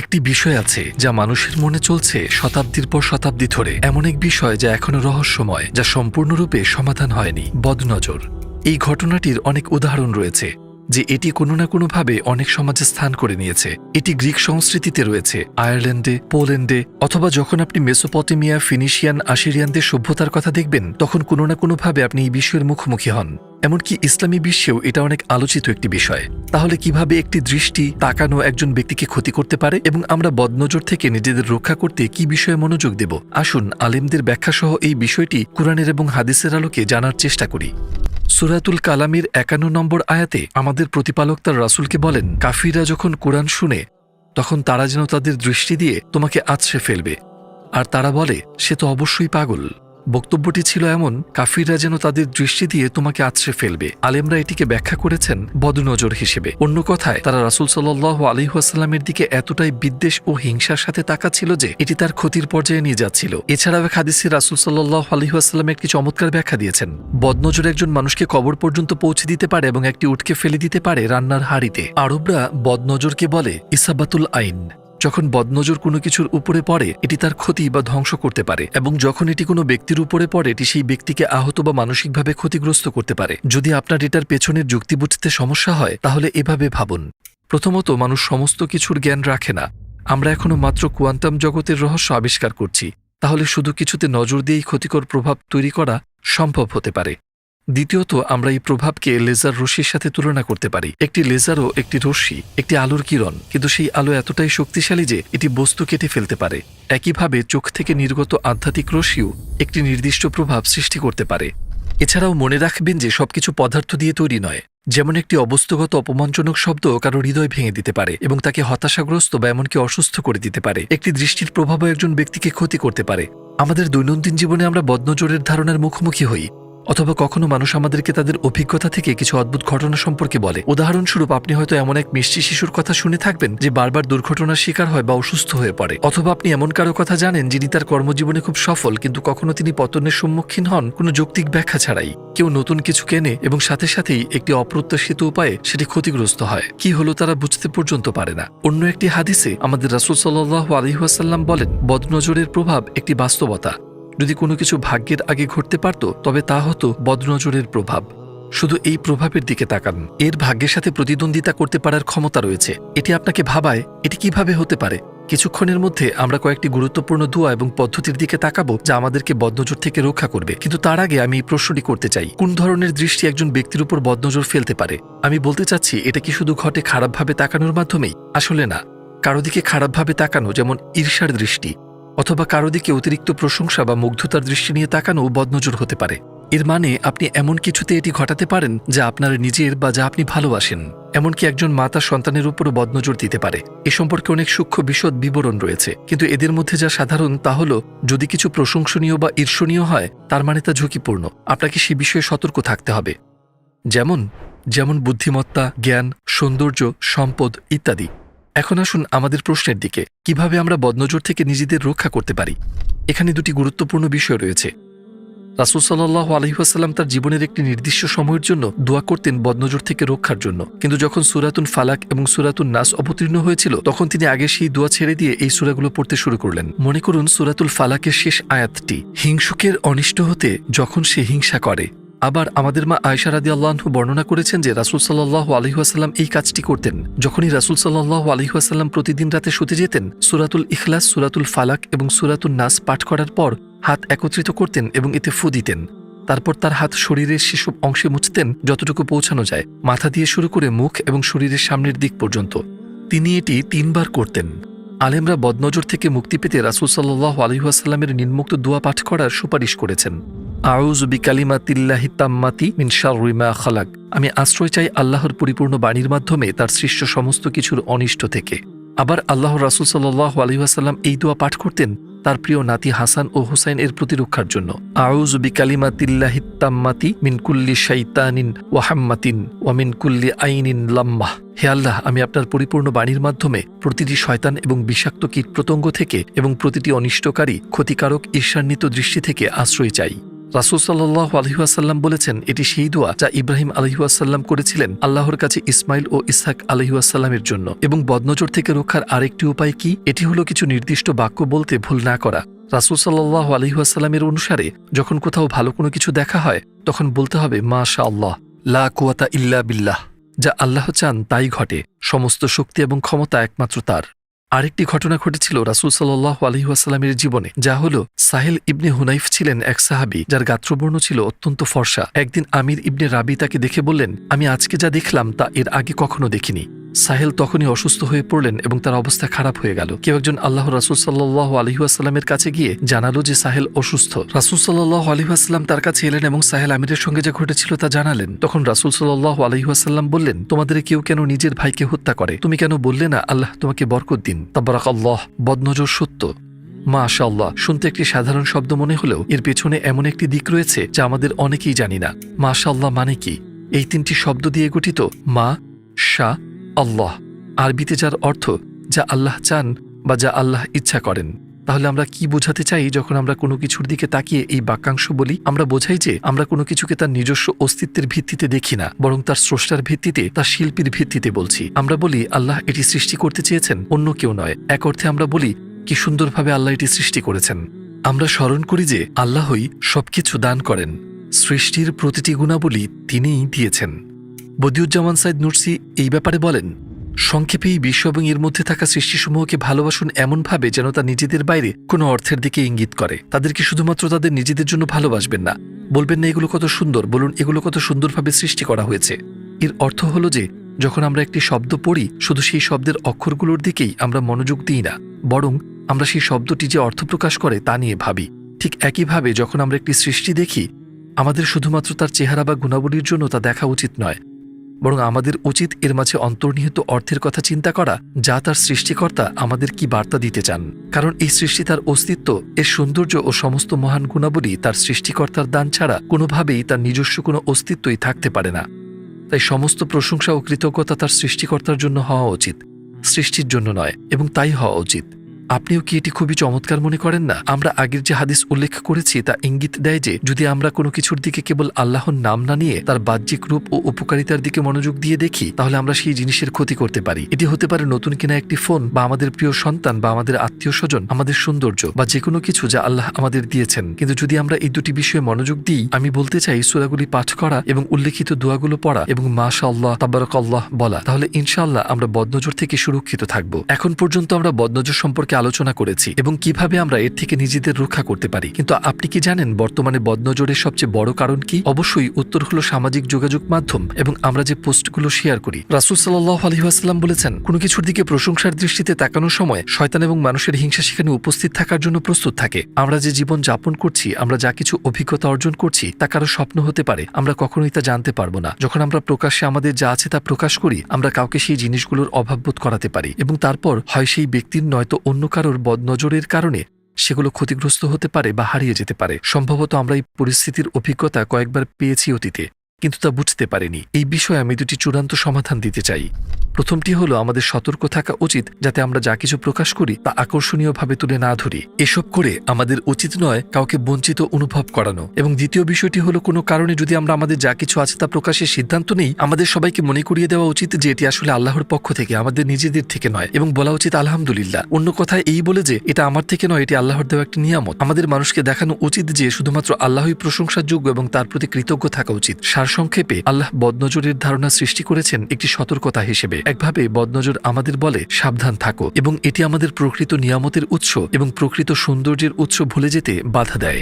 একটি বিষয় আছে যা মানুষের মনে চলছে শতাব্দীর পর শতাব্দী ধরে, এমন এক বিষয় যা এখনো রহস্যময়, যা সম্পূর্ণরূপে সমাধান হয়নি। বদনজর। এই ঘটনাটির অনেক উদাহরণ রয়েছে যে এটি কোনো না কোনোভাবে অনেক সমাজে স্থান করে নিয়েছে। এটি গ্রিক সংস্কৃতিতে রয়েছে, আয়ারল্যান্ডে, পোল্যান্ডে, অথবা যখন আপনি মেসোপটেমিয়া, ফিনিশিয়ান, আশিরিয়ানদের সভ্যতার কথা দেখবেন তখন কোনো না কোনোভাবে আপনি এই বিষয়ের মুখোমুখি হন। এমনকি ইসলামী বিশ্বেও এটা অনেক আলোচিত একটি বিষয়। তাহলে কিভাবে একটি দৃষ্টি তাকানো একজন ব্যক্তিকে ক্ষতি করতে পারে এবং আমরা বদনজর থেকে নিজেদের রক্ষা করতে কি বিষয়ে মনোযোগ দেব? আসুন আলেমদের ব্যাখ্যাসহ এই বিষয়টি কুরআনের এবং হাদিসের আলোকে জানার চেষ্টা করি। সূরাতুল কালামের ৫১ নম্বর আয়াতে আমাদের প্রতিপালক তার রাসূলকে বলেন, কাফিররা যখন কুরআন শুনে তখন তারা যেন তাদের দৃষ্টি দিয়ে তোমাকে আছড়ে ফেলবে, আর তারা বলে সে তো অবশ্যই পাগল। বক্তব্যটি ছিল এমন, কাফিররা যেন তাদের দৃষ্টি দিয়ে তোমাকে আছড়ে ফেলবে। আলেমরা এটিকে ব্যাখ্যা করেছেন বদনজর হিসেবে। অন্য কথায় তারা রাসূল সাল্লাল্লাহু আলাইহি ওয়াসাল্লামের দিকে এতটাই বিদ্বেষ ও হিংসার সাথে তাকাচ্ছিল যে এটি তার ক্ষতির পর্যায়ে নিয়ে যাচ্ছিল। এছাড়াও এক হাদিসে রাসূল সাল্লাল্লাহু আলাইহি ওয়াসাল্লাম একটি চমৎকার ব্যাখ্যা দিয়েছেন। বদনজর একজন মানুষকে কবর পর্যন্ত পৌঁছে দিতে পারে এবং একটি উটকে ফেলে দিতে পারে রান্নার হাঁড়িতে। আরবরা বদনজরকে বলে ইসাবাতুল আইন। যখন বদনজর কোনো কিছুর উপরে পড়ে এটি তার ক্ষতি বা ধ্বংস করতে পারে, এবং যখন এটি কোনো ব্যক্তির উপরে পড়ে এটি সেই ব্যক্তিকে আহত বা মানসিকভাবে ক্ষতিগ্রস্ত করতে পারে। যদি আপনার এটার পেছনের যুক্তি বুঝতে সমস্যা হয় তাহলে এভাবে ভাবুন। প্রথমত, মানুষ সমস্ত কিছুর জ্ঞান রাখে না। আমরা এখনো মাত্র কোয়ান্টাম জগতের রহস্য আবিষ্কার করছি। তাহলে শুধু কিছুতে নজর দিয়েই ক্ষতিকর প্রভাব তৈরি করা সম্ভব হতে পারে। দ্বিতীয়ত, আমরা এই প্রভাবকে লেজার রশ্মির সাথে তুলনা করতে পারি। একটি লেজারও একটি রশ্মি, একটি আলোর কিরণ, কিন্তু সেই আলো এতটাই শক্তিশালী যে এটি বস্তু কেটে ফেলতে পারে। একইভাবে চোখ থেকে নির্গত আধ্যাত্মিক রশ্মিও একটি নির্দিষ্ট প্রভাব সৃষ্টি করতে পারে। এছাড়াও মনে রাখবেন যে সবকিছু পদার্থ দিয়ে তৈরি নয়। যেমন একটি অবস্থাগত অপমানজনক শব্দ কারো হৃদয় ভেঙে দিতে পারে এবং তাকে হতাশাগ্রস্ত বা এমনকি অসুস্থ করে দিতে পারে। একটি দৃষ্টির প্রভাবও একজন ব্যক্তিকে ক্ষতি করতে পারে। আমাদের দৈনন্দিন জীবনে আমরা বদনজরের ধারণার মুখোমুখি হই, অথবা কখনো মানুষ আমাদেরকে তাদের অভিজ্ঞতা থেকে কিছু অদ্ভুত ঘটনা সম্পর্কে বলে। উদাহরণস্বরূপ, আপনি হয়তো এমন এক মিষ্টি শিশুর কথা শুনে থাকবেন যে বারবার দুর্ঘটনার শিকার হয় বা অসুস্থ হয়ে পড়ে। অথবা আপনি এমন কারো কথা জানেন যিনি তার কর্মজীবনে খুব সফল, কিন্তু কখনো তিনি পতনের সম্মুখীন হন কোনো যৌক্তিক ব্যাখ্যা ছাড়াই। কেউ নতুন কিছু কেনে এবং সাথে সাথেই একটি অপ্রত্যাশিত উপায়ে সেটি ক্ষতিগ্রস্ত হয়। কি হলো তারা বুঝতে পর্যন্ত পারে না। অন্য একটি হাদিসে আমাদের রাসূল সাল্লাল্লাহু আলাইহি ওয়াসাল্লাম বলেন, বদনজরের প্রভাব একটি বাস্তবতা। যদি কোনো কিছু ভাগ্যের আগে ঘটতে পারত তবে তা হতো বদনজরের প্রভাব। শুধু এই প্রভাবের দিকে তাকান। এর ভাগ্যের সাথে প্রতিদ্বন্দ্বিতা করতে পারার ক্ষমতা রয়েছে। এটি আপনাকে ভাবায় এটি কিভাবে হতে পারে। কিছুক্ষণের মধ্যে আমরা কয়েকটি গুরুত্বপূর্ণ দোয়া এবং পদ্ধতির দিকে তাকাবো যা আমাদেরকে বদনজর থেকে রক্ষা করবে। কিন্তু তার আগে আমি এই প্রশ্নটি করতে চাই, কোন ধরনের দৃষ্টি একজন ব্যক্তির উপর বদনজর ফেলতে পারে? আমি বলতে চাচ্ছি, এটা কি শুধু ঘটে খারাপভাবে তাকানোর মাধ্যমেই? আসলে না। কারো দিকে খারাপভাবে তাকানো, যেমন ঈর্ষার দৃষ্টি, অথবা কারো দিকে অতিরিক্ত প্রশংসা বা মুগ্ধতার দৃষ্টি নিয়ে তাকানো বদনজর হতে পারে। এর মানে আপনি এমন কিছুতে এটি ঘটাতে পারেন যা আপনার নিজের বা যা আপনি ভালোবাসেন। এমনকি একজন মা তার সন্তানের উপরও বদনজর দিতে পারে। এ সম্পর্কে অনেক সূক্ষ্ম বিশদ বিবরণ রয়েছে, কিন্তু এদের মধ্যে যা সাধারণ তা হল, যদি কিছু প্রশংসনীয় বা ঈর্ষণীয় হয় তার মানে তা ঝুঁকিপূর্ণ। আপনাকে সে বিষয়ে সতর্ক থাকতে হবে। যেমন বুদ্ধিমত্তা, জ্ঞান, সৌন্দর্য, সম্পদ ইত্যাদি। এখন আসুন আমাদের প্রশ্নের দিকে, কিভাবে আমরা বদনজর থেকে নিজেদের রক্ষা করতে পারি। এখানে দুটি গুরুত্বপূর্ণ বিষয় রয়েছে। রাসূল সাল্লাল্লাহু আলাইহি ওয়াসাল্লাম তার জীবনের একটি নির্দিষ্ট সময়ের জন্য দোয়া করতেন বদনজর থেকে রক্ষার জন্য, কিন্তু যখন সূরাতুল ফালাক এবং সূরাতুন নাস অবতীর্ণ হয়েছিল তখন তিনি আগে সেই দোয়া ছেড়ে দিয়ে এই সূরাগুলো পড়তে শুরু করলেন। মনে করুন সূরাতুল ফালাকের শেষ আয়াতটি, হিংসুকের অনিষ্ট হতে যখন সে হিংসা করে। আবার আমাদের মা আয়েশা রাদিয়াল্লাহু আনহা বর্ণনা করেছেন যে রাসূল সাল্লাল্লাহু আলাইহি ওয়াসাল্লাম এই কাজটি করতেন। যখনই রাসূল সাল্লাল্লাহু আলাইহি ওয়াসাল্লাম প্রতিদিন রাতে শুতে যেতেন, সূরাতুল ইখলাস, সূরাতুল ফালাক এবং সূরাতুন নাস পাঠ করার পর হাত একত্রিত করতেন এবং এতে ফু দিতেন। তারপর তার হাত শরীরের সেসব অংশে মুছতেন যতটুকু পৌঁছানো যায়, মাথা দিয়ে শুরু করে মুখ এবং শরীরের সামনের দিক পর্যন্ত। তিনি এটি ৩ বার করতেন। আলেমরা বদনজর থেকে মুক্তি পেতে রাসূল সাল্লাল্লাহু আলাইহি ওয়াসাল্লামের নিম্নোক্ত দোয়া পাঠ করার সুপারিশ করেছেন। আউযু বিকালিমাতিল্লাহি তাম্মাতি মিন শাররি মা খালাক। আমি আশ্রয় চাই আল্লাহর পরিপূর্ণ বাণীর মাধ্যমে তার সৃষ্ট সমস্ত কিছুর অনিষ্ট থেকে। আবার আল্লাহর রাসূল সাল্লাল্লাহু আলাইহি ওয়াসাল্লাম এই দোয়া পাঠ করতেন তার প্রিয় নাতি হাসান ও হুসাইন এর প্রতিরক্ষার জন্য। আউযু বিকালিমাতিল্লাহি তাম্মাতি মিন কুল্লি শাইতানিন ওয়া হাম্মাতিন ওয়া মিন কুল্লি আইনিন লাম্মাহ। হে আল্লাহ, আমি আপনার পরিপূর্ণ বাণীর মাধ্যমে প্রতিটি শয়তান এবং বিষাক্ত কীটপতঙ্গ থেকে এবং প্রতিটি অনিষ্টকারী, ক্ষতিকারক, ঈর্ষান্বিত দৃষ্টি থেকে আশ্রয় চাই। রাসূল সাল্লাল্লাহু আলাইহি ওয়াসাল্লাম বলেছেন, এটি সেই দোয়া যা ইব্রাহিম আলাইহি ওয়াসাল্লাম করেছিলেন আল্লাহর কাছে ইসমাইল ও ইসহাক আলাইহি ওয়াসাল্লামের জন্য। এবং বদনজর থেকে রক্ষার আরেকটি উপায় কি? এটি হলো কিছু নির্দিষ্ট বাক্য বলতে ভুল না করা। রাসূল সাল্লাল্লাহু আলাইহি ওয়াসাল্লামের অনুসারে যখন কোথাও ভালো কোনো কিছু দেখা হয় তখন বলতে হবে মাশাআল্লাহ, লা কুওয়াতা ইল্লা বিল্লাহ। যা আল্লাহ চান তাই ঘটে, সমস্ত শক্তি এবং ক্ষমতা একমাত্র তার। আরেকটি ঘটনা ঘটেছিল রাসূল সাল্লাল্লাহু আলাইহি ওয়াসাল্লামের জীবনে, যা হলো সাহেল ইবনে হুনাইফ ছিলেন এক সাহাবী যার গাত্রবর্ণ ছিল অত্যন্ত ফর্সা। একদিন আমির ইবনে রাবি তাকে দেখে বললেন, আমি আজকে যা দেখলাম তা এর আগে কখনো দেখিনি। সাহেল তখনই অসুস্থ হয়ে পড়লেন এবং তার অবস্থা খারাপ হয়ে গেল। কেউ একজন আল্লাহর রাসূল সাল্লাল্লাহু আলাইহি ওয়াসাল্লামের কাছে গিয়ে জানালো যে সাহেল অসুস্থ। রাসূল সাল্লাল্লাহু আলাইহি ওয়াসাল্লাম তার কাছে এলেন এবং সাহেল আমিরের সঙ্গে যা ঘটেছিল তা জানালেন। তখন রাসূল সাল্লাল্লাহু আলাইহি ওয়াসাল্লাম বললেন, তোমাদের কেউ কেন নিজের ভাইকে হত্যা করে? তুমি কেন বললে না আল্লাহ তোমাকে বরকত দিন? তাবারাকাল্লাহ, বদনজর সত্য। মাশাআল্লাহ শুনতে একটি সাধারণ শব্দ মনে হলেও এর পেছনে এমন একটি দিক রয়েছে যা আমাদের অনেকেই জানি না। মাশাআল্লাহ মানে কি? এই তিনটি শব্দ দিয়ে গঠিত। মা, শা, আল্লাহ। আরবিতে যার অর্থ যা আল্লাহ চান বা যা আল্লাহ ইচ্ছা করেন। তাহলে আমরা কি বোঝাতে চাই যখন আমরা কোনো কিছুর দিকে তাকিয়ে এই বাক্যাংশ বলি? আমরা বোঝাই যে আমরা কোনো কিছুকে তার নিজস্ব অস্তিত্বের ভিত্তিতে দেখি না, বরং তার স্রষ্টার ভিত্তিতে, তার শিল্পীর ভিত্তিতে বলছি। আমরা বলি আল্লাহ এটি সৃষ্টি করতে চেয়েছেন, অন্য কেউ নয়। এক অর্থে আমরা বলি কি সুন্দরভাবে আল্লাহ এটি সৃষ্টি করেছেন। আমরা স্মরণ করি যে আল্লাহই সবকিছু দান করেন, সৃষ্টির প্রতিটি গুণাবলী তিনিই দিয়েছেন। বদিউজ্জামান সাইদ নুরসি এই ব্যাপারে বলেন, সংক্ষেপে এই বিশ্ব এবং এর মধ্যে থাকা সৃষ্টিসমূহকে ভালোবাসুন এমনভাবে যেন তা নিজেদের বাইরে কোনো অর্থের দিকে ইঙ্গিত করে। তাদেরকে শুধুমাত্র তাদের নিজেদের জন্য ভালোবাসবেন না, বলবেন না এগুলো কত সুন্দর, বলুন এগুলো কত সুন্দরভাবে সৃষ্টি করা হয়েছে। এর অর্থ হলো যে যখন আমরা একটি শব্দ পড়ি শুধু সেই শব্দের অক্ষরগুলোর দিকেই আমরা মনোযোগ দিই না, বরং আমরা সেই শব্দটি যে অর্থ প্রকাশ করে তা নিয়ে ভাবি। ঠিক একইভাবে যখন আমরা একটি সৃষ্টি দেখি আমাদের শুধুমাত্র তার চেহারা বা গুণাবলীর জন্য তা দেখা উচিত নয়, বরং আমাদের উচিত এর মাঝে অন্তর্নিহিত অর্থের কথা চিন্তা করা, যা তার সৃষ্টিকর্তা আমাদের কি বার্তা দিতে চান। কারণ এই সৃষ্টি, তার অস্তিত্ব, এর সৌন্দর্য ও সমস্ত মহান গুণাবলী তার সৃষ্টিকর্তার দান ছাড়া কোনোভাবেই তার নিজস্ব কোনো অস্তিত্বই থাকতে পারে না। তাই সমস্ত প্রশংসা ও কৃতজ্ঞতা তার সৃষ্টিকর্তার জন্য হওয়া উচিত, সৃষ্টির জন্য নয়, এবং তাই হওয়া উচিত। আপনিও কি এটি খুবই চমৎকার মনে করেন না? আমরা আগের যে হাদিস উল্লেখ করেছি তা ইঙ্গিত দেয় যে যদি আমরা কোনো কিছুর দিকে কেবল আল্লাহর নাম না নিয়ে তার বাহ্যিক রূপ ও উপকারিতার দিকে মনোযোগ দিয়ে দেখি, তাহলে আমরা সেই জিনিসের ক্ষতি করতে পারি। এটি হতে পারে নতুন কেনা একটি ফোন, বা আমাদের প্রিয় সন্তান, বা আমাদের আত্মীয় স্বজন, আমাদের সৌন্দর্য, বা যে কোনো কিছু যা আল্লাহ আমাদের দিয়েছেন। কিন্তু যদি আমরা এই দুটি বিষয়ে মনোযোগ দিই, আমি বলতে চাই সূরাগুলি পাঠ করা এবং উল্লেখিত দোয়াগুলো পড়া এবং মাশাআল্লাহ, তাবারাকাল্লাহ বলা, তাহলে ইনশাআল্লাহ আমরা বদনজর থেকে সুরক্ষিত থাকব। এখন পর্যন্ত আমরা বদনজর সম্পর্কে আলোচনা করেছি এবং কিভাবে আমরা এর থেকে নিজেদের রক্ষা করতে পারি। কিন্তু আপনি কি জানেন বর্তমানে বদনজরের সবচেয়ে বড় কারণ কি? অবশ্যই উত্তর হলো সামাজিক যোগাযোগ মাধ্যম এবং আমরা যে পোস্টগুলো শেয়ার করি। রাসূল সাল্লাল্লাহু আলাইহি ওয়াসাল্লাম বলেছেন, কোনো কিছুর দিকে প্রশংসার দৃষ্টিতে তাকানোর সময় শয়তান এবং মানুষের হিংসা সেখানে উপস্থিত থাকার জন্য প্রস্তুত থাকে। আমরা যে জীবন যাপন করছি, আমরা যা কিছু অভিজ্ঞতা অর্জন করছি, তা কারো স্বপ্ন হতে পারে, আমরা কখনোই তা জানতে পারবো না। যখন আমরা প্রকাশ্যে আমাদের যা আছে তা প্রকাশ করি, আমরা কাউকে সেই জিনিসগুলোর অভাববোধ করাতে পারি এবং তারপর হয় সেই ব্যক্তির নয়তো অন্য কারোর বদনজরের কারণে সেগুলো ক্ষতিগ্রস্ত হতে পারে বা হারিয়ে যেতে পারে। সম্ভবত আমরা এই পরিস্থিতির অভিজ্ঞতা কয়েকবার পেয়েছি অতীতে, কিন্তু তা বুঝতে পারিনি। এই বিষয়ে আমি দুটি চূড়ান্ত সমাধান দিতে চাই। প্রথমটি হলো আমাদের সতর্ক থাকা উচিত যাতে আমরা যা কিছু প্রকাশ করি তা আকর্ষণীয়ভাবে তুলে না ধরি। এসব করে আমাদের উচিত নয় কাউকে বঞ্চিত অনুভব করানো। এবং দ্বিতীয় বিষয়টি হলো কোনো কারণে যদি আমরা আমাদের যা কিছু আছে তা প্রকাশের সিদ্ধান্ত নেই, আমাদের সবাইকে মনে করিয়ে দেওয়া উচিত যে এটি আসলে আল্লাহর পক্ষ থেকে, আমাদের নিজেদের থেকে নয়, এবং বলা উচিত আলহামদুলিল্লাহ। অন্য কথায় এই বলে যে এটা আমার থেকে নয়, এটি আল্লাহর দেওয়া একটি নিয়ামত। আমাদের মানুষকে দেখানো উচিত যে শুধুমাত্র আল্লাহই প্রশংসার যোগ্য এবং তার প্রতি কৃতজ্ঞ থাকা উচিত। সারসংক্ষেপে আল্লাহ বদনজরের ধারণা সৃষ্টি করেছেন একটি সতর্কতা হিসেবে। একভাবে বদনজর আমাদের বলে সাবধান থাকো, এবং এটি আমাদের প্রকৃত নিয়ামতের উৎস এবং প্রকৃত সৌন্দর্যের উৎস ভুলে যেতে বাধা দেয়।